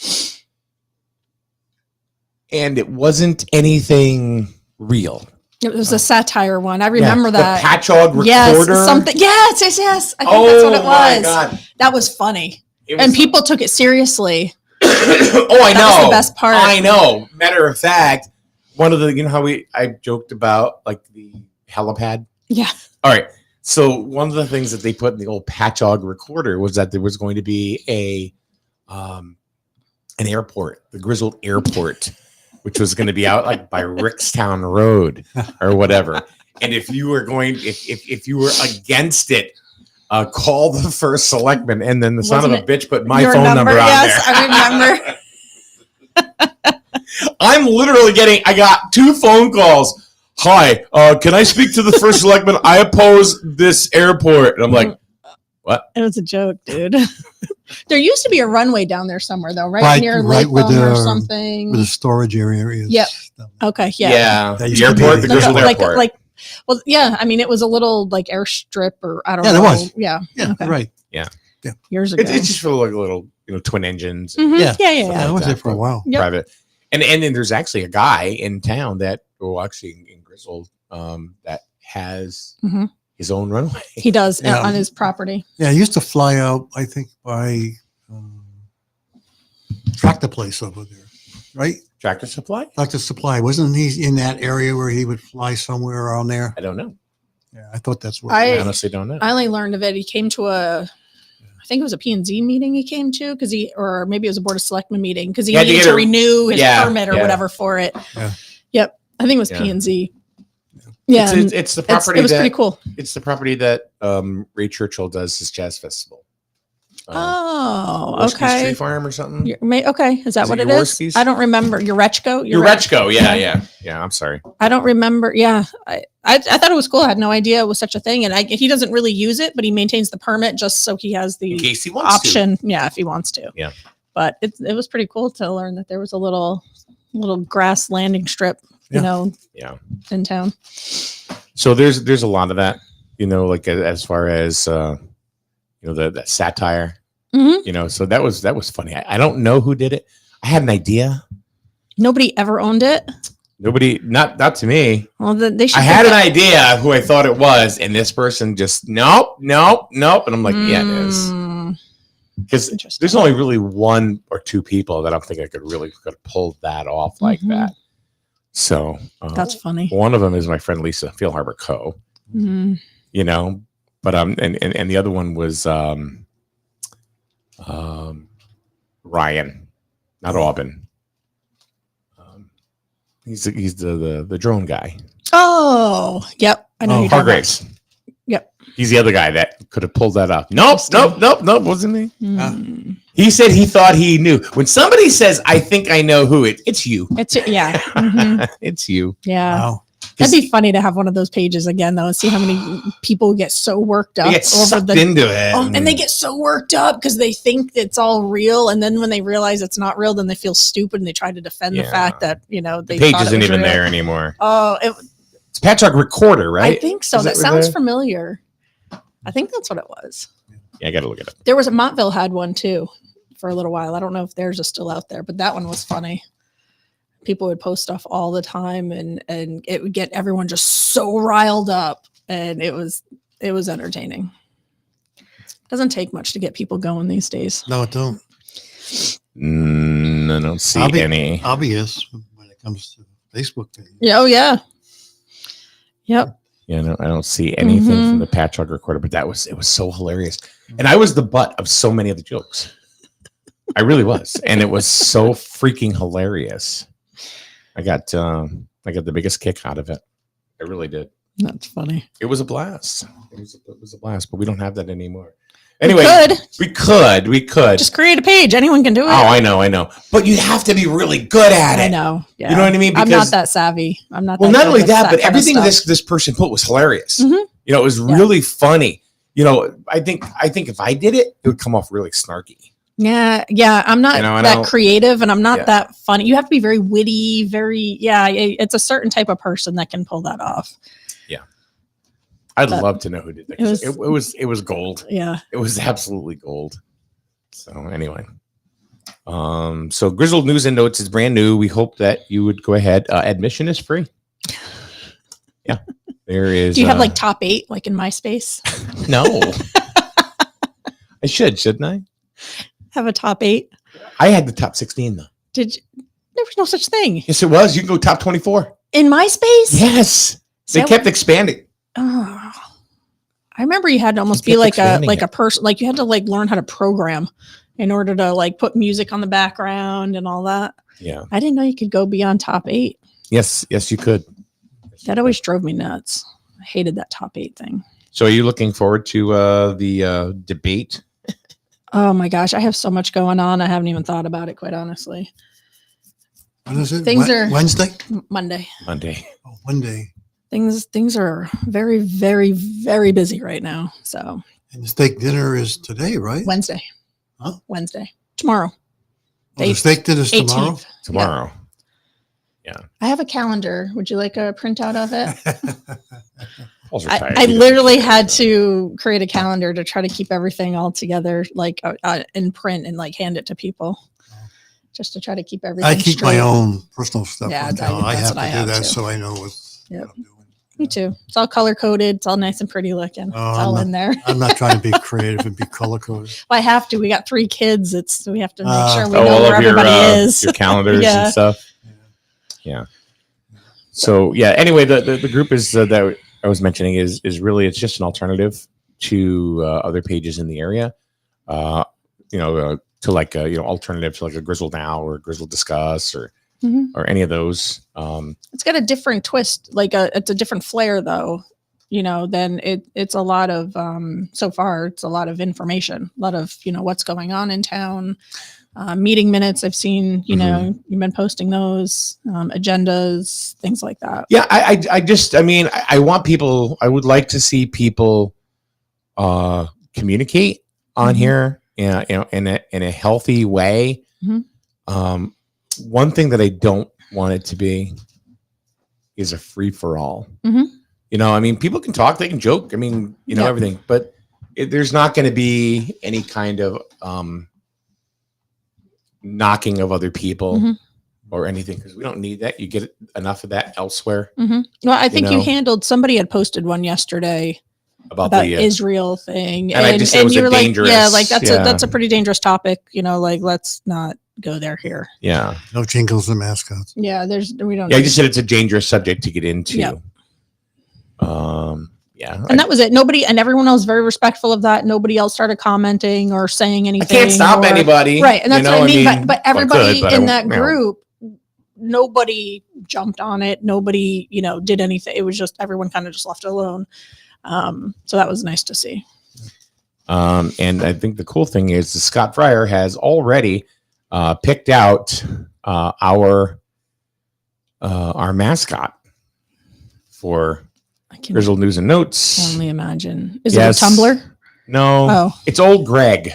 And it wasn't anything real. It was a satire one. I remember The that. Patchogue recorder. Yes, something. Yes. I think that's what it my was. God. That was funny. It was- And people took it seriously. oh, I That know. was the best part. I know. Matter of fact, one of the, how I joked about like the helipad. Yeah. All right. So one of the things that they put in the old Patchogue recorder was that there was going to be an airport, the Griswold Airport, which was going to be out like by Rickstown Road or whatever. And if you were if you were against it, call the first selectman, and then the son of a bitch put my Your phone number on yes, there. I remember. I'm literally I got 2 phone calls. Hi, can I speak to the first selectman? I oppose this airport. And I'm like, what? It was a joke, dude. There used to be a runway down there somewhere, though, right, Right, near right Lake with Bone or the- something. With the storage area. is- Yep. Okay, yeah. Yeah. That The used to be airport, the the- Griswold like, Airport. well, yeah. I mean, it was a little like airstrip, or I don't Yeah, know. there was. Yeah, Yeah, okay. right. Years ago. It's just for like little, twin engines. Mhm. Yeah. Yeah. Yeah, I was there for a while. Yep. Private. And then there's actually a guy in town that, actually in Griswold, that has Mhm. his own runway. He does Yeah. on his property. Yeah, he used to fly out, I think, by Tractor Place over there, right? Tractor Supply? Tractor Supply. Wasn't he in that area where he would fly somewhere around there? I don't know. Yeah, I thought that's where. I I honestly don't know. I only learned of it. He came to I think it was a P&Z meeting he came to or maybe it was a Board of Selectmen meeting because he Yeah, to needed get to a- renew his yeah, permit or yeah. whatever for it. Yeah. Yep. I think it was Yeah. P&Z. Yeah. and It's the property it was that pretty cool. it's the property that Ray Churchill does his jazz festival. Oh, Worski's okay. Tree Farm or something. Okay. Is that Is what it it is? Jaworski's? I don't remember. Urechko? Urechko, yeah. I'm sorry. I don't remember. Yeah. I thought it was cool. I had no idea it was such a thing. And he doesn't really use it, but he maintains the permit just so he has In the case he wants option. Yeah, if he wants to. Yeah. But it was pretty cool to learn that there was a little grass landing strip, Yeah. Yeah. in town. So there's a lot of that, like as far as the satire, Mhm. So that was funny. I don't know who did it. I had an idea. Nobody ever owned it. Nobody, not to me. Well, they should. I had an idea who I thought it was, and this person just nope. And I'm like, yeah, it is. Because Interesting. there's only really one or two people that I'm thinking I could pull that off like Mhm. that. So That's funny. one of them is my friend Lisa Field Harbor Co. Mhm. But and the other one was Ryan, not Aubin. He's the drone guy. Oh, yep. I know. Oh, who you're talking about. Hargraves. Yep. He's the other guy that could have pulled that off. Nope, wasn't he? Mm. He said he thought he knew. When somebody says, "I think I know who it's you." Yeah. Mhm. It's you. Yeah. Wow. That'd be funny to have one of those pages again, though, and see how many people get so worked up They get sucked into it. and they get so worked up because they think it's all real, and then when they realize it's not real, then they feel stupid and they try to defend the Yeah. fact that they the page thought it isn't was even real. there anymore. Oh, It's Patchogue Recorder, right? I think so. Is That what sounds the- familiar. I think that's what it was. Yeah, I got to look it up. There was a Montville had one too for a little while. I don't know if theirs is still out there, but that one was funny. People would post stuff all the time, and it would get everyone just so riled up, and it was entertaining. Doesn't take much to get people going these days. No, it don't. I don't see any. Obvious when it comes to Facebook page. Yeah. Oh yeah. Yep. Yeah, no, I don't see anything Mhm. from the Patchogue Recorder, but it was so hilarious, and I was the butt of so many of the jokes. I really was, and it was so freaking hilarious. I got the biggest kick out of it. I really did. That's funny. It was a blast. It was a blast, but we don't have that anymore. Anyway, we could. Just create a page. Anyone can do it. Oh, I know. But you have to be really good at it. I know. Yeah. You know what I mean? I'm not Because- that savvy. I'm not. Well, that not good only with that, but kind of everything stuff. this person put was hilarious. Mhm. It was really funny. I think if I did it, it would come off really snarky. Yeah. I'm not I that don't- creative, and I'm not Yeah. that funny. You have to be very witty, it's a certain type of person that can pull that off. I'd But love to know who did that. It was gold. Yeah. It was absolutely gold. So anyway, so Griswold News and Notes is brand new. We hope that you would go ahead. Admission is free. Yeah, there is. Do you have like top 8, like in MySpace? No? I shouldn't I? Have a top 8? I had the top 16 though. Did you? There was no such thing Yes, it was. You can go top 24. in MySpace. Yes, they That- kept expanding. Oh, I remember you had to almost They be kept like expanding a it. person, like you had to like learn how to program in order to like put music on the background and all that. Yeah. I didn't know you could go beyond top 8. Yes, you could. That always drove me nuts. I hated that top 8 thing. So, are you looking forward to the debate? Oh my gosh, I have so much going on. I haven't even thought about it, quite honestly. When is it? Things are- Wednesday? Monday. Monday. Oh, Monday. Things are very, very, very busy right now. So And the steak dinner is today, right? Wednesday. Huh? Wednesday. Tomorrow. Oh, the steak dinner is tomorrow? 18th. Tomorrow. I have a calendar. Would you like a printout of it? Paul's retired. I He doesn't literally care. had to create a calendar to try to keep everything all together, like in print, and like hand it to people, just to try to keep everything. I keep my straight. own personal stuff. Yeah, on down. I that's have what to I do have that too. so I know what Yep. I'm doing. Me too. It's all color coded. It's all nice and pretty looking. Oh, It's I'm all not- in there. I'm not trying to be creative and be color coded. I have to. We got 3 kids. We have to make sure we Oh, know all where of your, everybody is. your calendars Yeah. and stuff. Yeah. So yeah. Anyway, the group is that I was mentioning is really it's just an alternative to other pages in the area. To like alternative to like a Griswold Now or Griswold Discuss or any of those. It's got a different twist. It's a different flair though. Then it's a lot of so far it's a lot of information, a lot of what's going on in town, meeting minutes. I've seen you've been posting those, agendas, things like that. Yeah, I want people. I would like to see people communicate on here, in a healthy way. One thing that I don't want it to be is a free for all. People can talk, they can joke. Everything, but there's not going to be any kind of knocking of other people or anything because we don't need that. You get enough of that elsewhere. Well, I think you handled. Somebody had posted one yesterday about the Israel thing, and I just said it was you were dangerous. That's a pretty dangerous topic. Let's not go there here. Yeah, No jingles and mascots. Yeah, we don't. Yeah, I just said it's a dangerous subject to get into. Yeah. Yeah, and that was it. Nobody and everyone else was very respectful of that. Nobody else started commenting or saying I anything. can't stop anybody, right? And that's what I mean. But everybody but in that group, nobody jumped on it. Nobody, did anything. It was just everyone kind of just left it alone. So that was nice to see. And I think the cool thing is the Scott Fryer has already picked out our mascot for Griswold News and Notes. Only imagine. Is it a Tumblr? No. Oh. It's old Greg.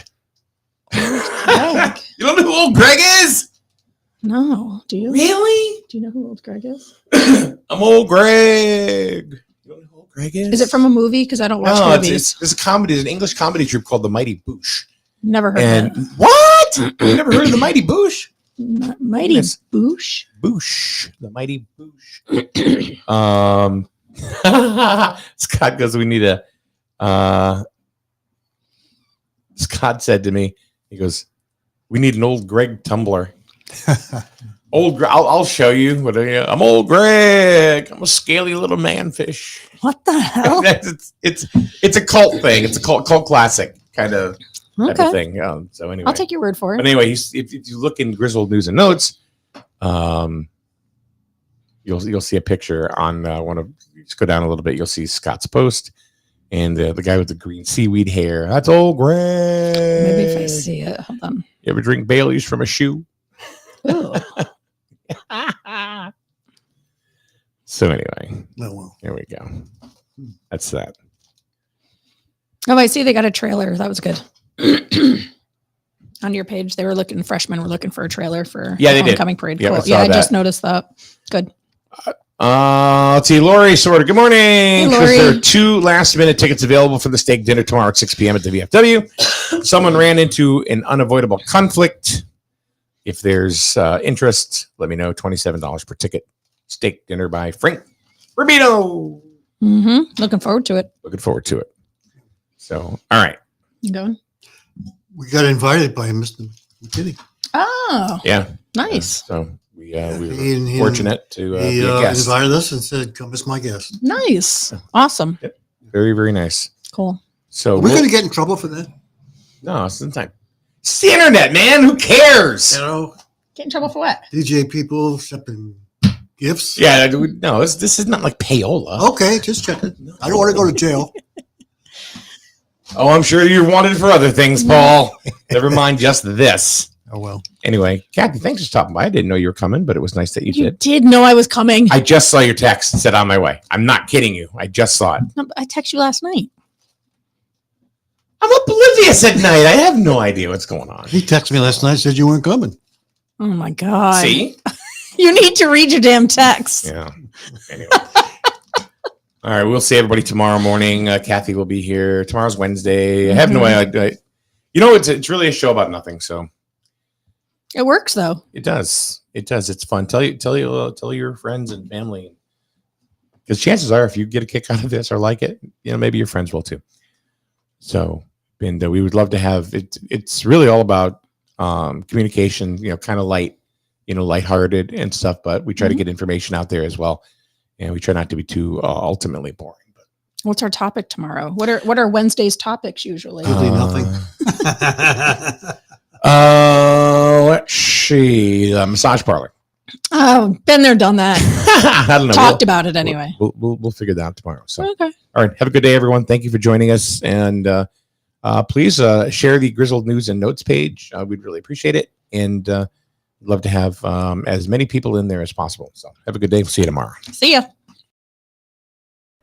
Greg. You don't know who old Greg is? No. Do you? Really? Do you know who old Greg is? I'm old Greg. You don't know who old Greg is? Is it from a movie? Because I don't watch movies. It's a comedy. It's an English comedy troupe called the Mighty Boosh. Never heard of it. What? You never heard of the Mighty Boosh? Mighty Boosh? Boosh. The Mighty Boosh. Scott goes, we need Scott said to me, he goes, we need an old Greg Tumblr. I'll show you. I'm old Greg. I'm a scaly little manfish. What the hell? it's a cult thing. It's a cult classic kind of type of thing. So anyway, I'll take your word for it. But anyway, if you look in Griswold News and Notes, you'll see a picture on one of. Just go down a little bit. You'll see Scott's post, and the guy with the green seaweed hair. That's old Greg. Maybe if I see it, hold on. You ever drink Bailey's from a shoe? So anyway, there we go. That's that. Oh, I see. They got a trailer. That was good. On your page, freshmen were looking for a trailer for the homecoming parade. Yeah, cool. I just noticed that. Good. Let's see. Lori Sorter. Good morning. Hey, Lori. There are 2 last-minute tickets available for the steak dinner tomorrow at 6 p.m. at the VFW. Someone ran into an unavoidable conflict. If there's interest, let me know. $27 per ticket. Steak dinner by Frank Rubino. Looking forward to it. So, all right. You going? We got invited by Mr. McKinney. Oh, Yeah. nice. So we were He- fortunate to He be a guest. invited us and said, come as my guest. Nice. Awesome. Yep. Very, very nice. Cool. So Are we going to get in trouble for that? No, it's the time. It's the internet, man. Who cares? Get in trouble for what? DJ people accepting gifts? Yeah, no, this is not like payola. Okay, just checking. I don't want to go to jail. Oh, I'm sure you're wanted for other things, Paul. Never mind just this. Oh, well. Anyway, Kathy, thanks for stopping by. I didn't know you were coming, but it was nice that you did. Did know I was coming. I just saw your text and said on my way. I'm not kidding you. I just saw it. No, I texted you last night. I'm oblivious at night. I have no idea what's going on. He texted me last night and said you weren't coming. Oh my God. See? You need to read your damn text. Yeah. Anyway. All right. We'll see everybody tomorrow morning. Kathy will be here. Tomorrow's Wednesday. I have no idea. It's really a show about nothing. So It works though. it does. It does. It's fun. Tell your friends and family. because chances are, if you get a kick out of this or like it, maybe your friends will too. So, and we would love to have it. It's really all about communication, kind of lighthearted and stuff, but we try to get information out there as well. And we try not to be too ultimately boring. But What's our topic tomorrow? What are Wednesday's topics usually? Usually nothing. Let's see. Massage parlor. Oh, been there, done that. I don't know. Talked about it anyway. We'll figure that out tomorrow. So, Okay. all right. Have a good day, everyone. Thank you for joining us. And please share the Griswold News and Notes page. We'd really appreciate it. And love to have as many people in there as possible. So have a good day. We'll see you tomorrow. See ya.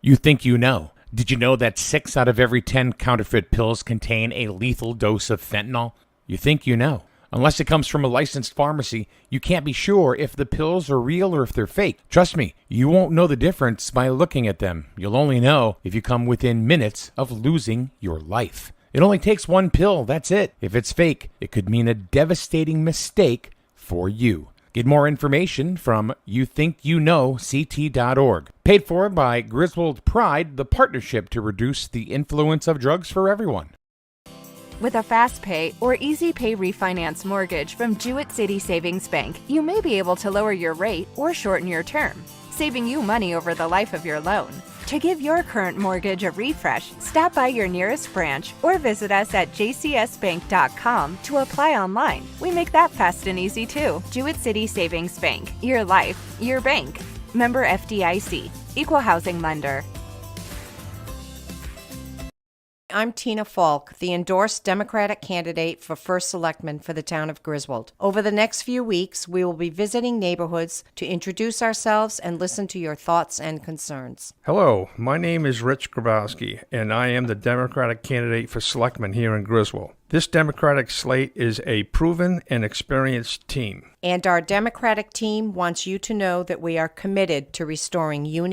You think you know. Did you know that 6 out of every 10 counterfeit pills contain a lethal dose of fentanyl? You think you know. Unless it comes from a licensed pharmacy, you can't be sure if the pills are real or if they're fake. Trust me, you won't know the difference by looking at them. You'll only know if you come within minutes of losing your life. It only takes one pill, that's it. If it's fake, it could mean a devastating mistake for you. Get more information from youthinkyouKnowCT.org. Paid for by Griswold Pride, the partnership to reduce the influence of drugs for everyone. With a fast pay or easy pay refinance mortgage from Jewett City Savings Bank, you may be able to lower your rate or shorten your term, saving you money over the life of your loan. To give your current mortgage a refresh, stop by your nearest branch or visit us at jcsbank.com to apply online. We make that fast and easy too. Jewett City Savings Bank. Your life, your bank. Member FDIC. Equal housing lender. I'm Tina Falk, the endorsed Democratic candidate for First Selectman for the town of Griswold. Over the next few weeks, we will be visiting neighborhoods to introduce ourselves and listen to your thoughts and concerns. Hello, my name is Rich Grabowski, and I am the Democratic candidate for Selectman here in Griswold. This Democratic slate is a proven and experienced team. And our Democratic team wants you to know that we are committed to restoring unity